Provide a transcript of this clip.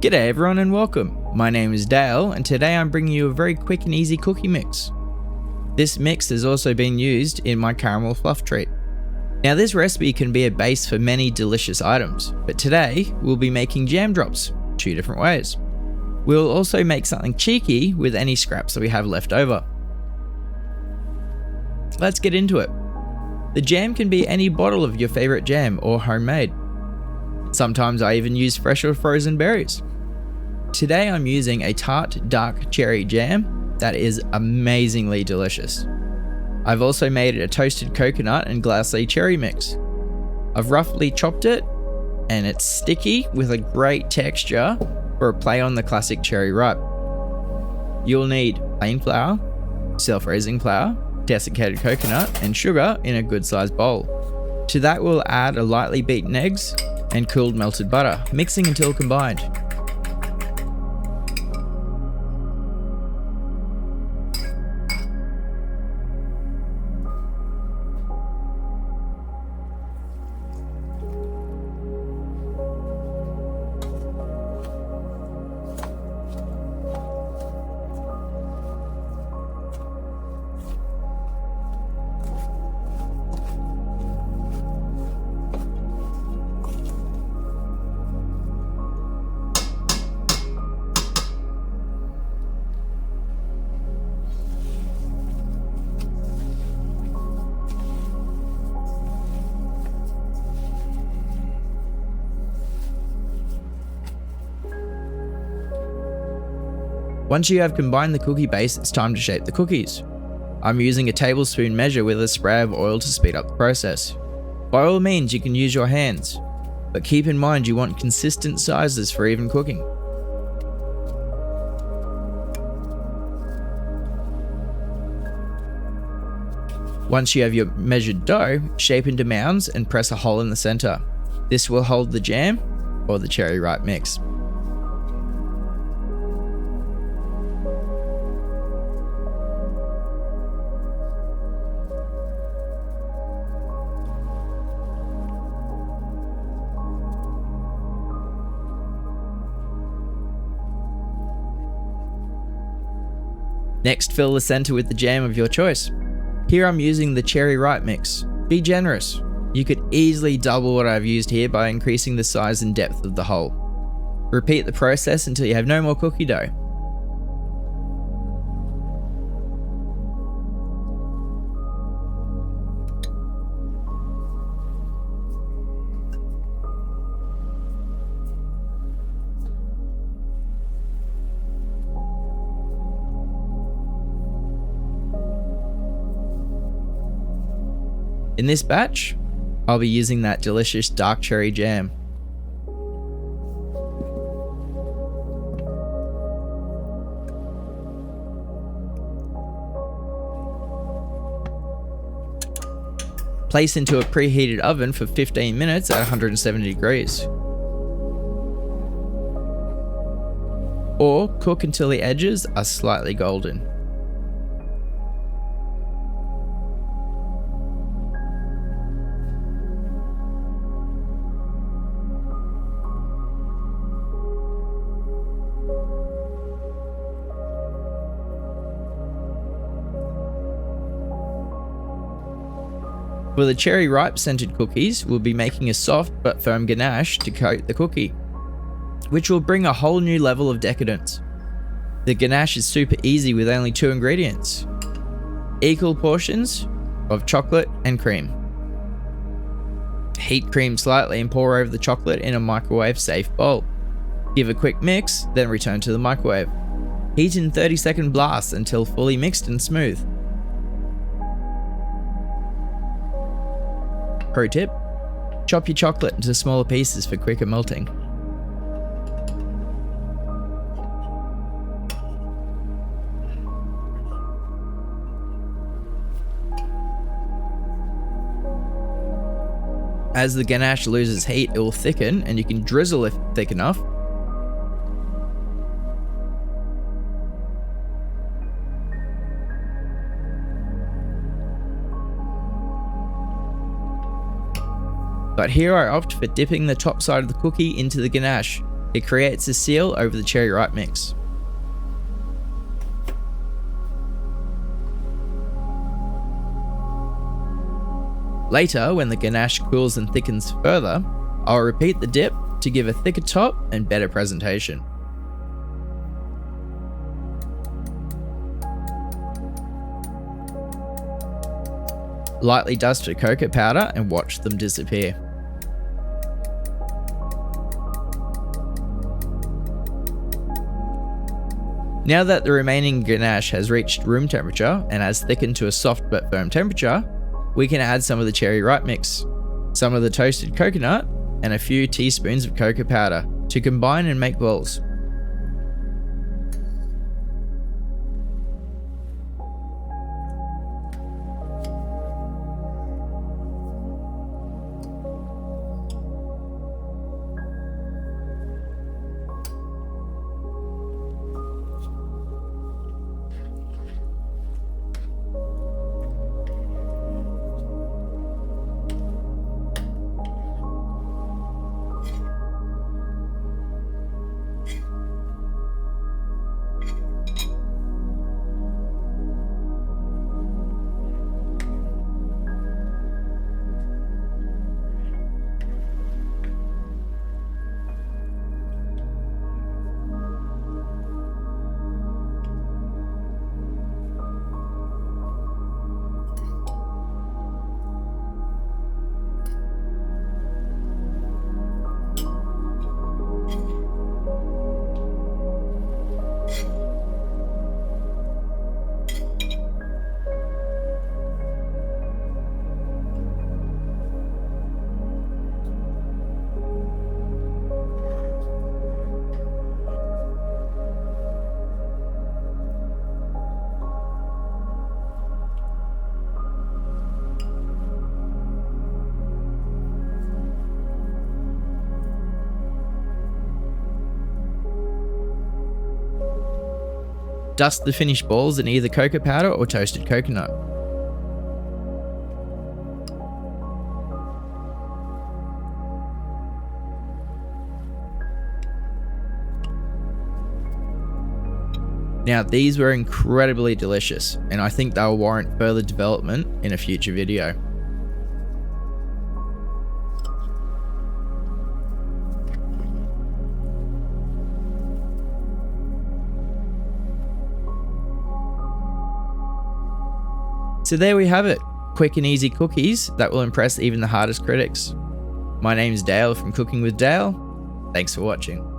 G'day everyone and welcome. My name is Dael and today I'm bringing you a very quick and easy cookie mix. This mix has also been used in my caramel fluff treat. Now this recipe can be a base for many delicious items, but today we'll be making jam drops, 2 different ways. We'll also make something cheeky with any scraps that we have left over. Let's get into it. The jam can be any bottle of your favorite jam or homemade. Sometimes I even use fresh or frozen berries. Today I'm using a tart dark cherry jam that is amazingly delicious. I've also made a toasted coconut and glace cherry mix. I've roughly chopped it and it's sticky with a great texture for a play on the classic cherry ripe. You'll need plain flour, self-raising flour, desiccated coconut and sugar in a good sized bowl. To that we'll add a lightly beaten eggs and cooled melted butter, mixing until combined. Once you have combined the cookie base, it's time to shape the cookies. I'm using a tablespoon measure with a spray of oil to speed up the process. By all means, you can use your hands, but keep in mind you want consistent sizes for even cooking. Once you have your measured dough, shape into mounds and press a hole in the center. This will hold the jam or the cherry ripe mix. Next, fill the center with the jam of your choice. Here I'm using the cherry ripe mix. Be generous. You could easily double what I've used here by increasing the size and depth of the hole. Repeat the process until you have no more cookie dough. In this batch, I'll be using that delicious dark cherry jam. Place into a preheated oven for 15 minutes at 170 degrees. Or cook until the edges are slightly golden. For the cherry ripe scented cookies, we'll be making a soft but firm ganache to coat the cookie, which will bring a whole new level of decadence. The ganache is super easy with only 2 ingredients: equal portions of chocolate and cream. Heat cream slightly and pour over the chocolate in a microwave safe bowl. Give a quick mix, then return to the microwave. Heat in 30-second blasts until fully mixed and smooth. Pro tip: chop your chocolate into smaller pieces for quicker melting. As the ganache loses heat, it will thicken and you can drizzle if thick enough. But here I opt for dipping the top side of the cookie into the ganache. It creates a seal over the cherry ripe mix. Later, when the ganache cools and thickens further, I'll repeat the dip to give a thicker top and better presentation. Lightly dust with cocoa powder and watch them disappear. Now that the remaining ganache has reached room temperature and has thickened to a soft but firm temperature, we can add some of the cherry ripe mix, some of the toasted coconut, and a few teaspoons of cocoa powder to combine and make balls. Dust the finished balls in either cocoa powder or toasted coconut. Now these were incredibly delicious, and I think they'll warrant further development in a future video. So there we have it, quick and easy cookies that will impress even the hardest critics. My name's Dael from Cooking with Dael. Thanks for watching.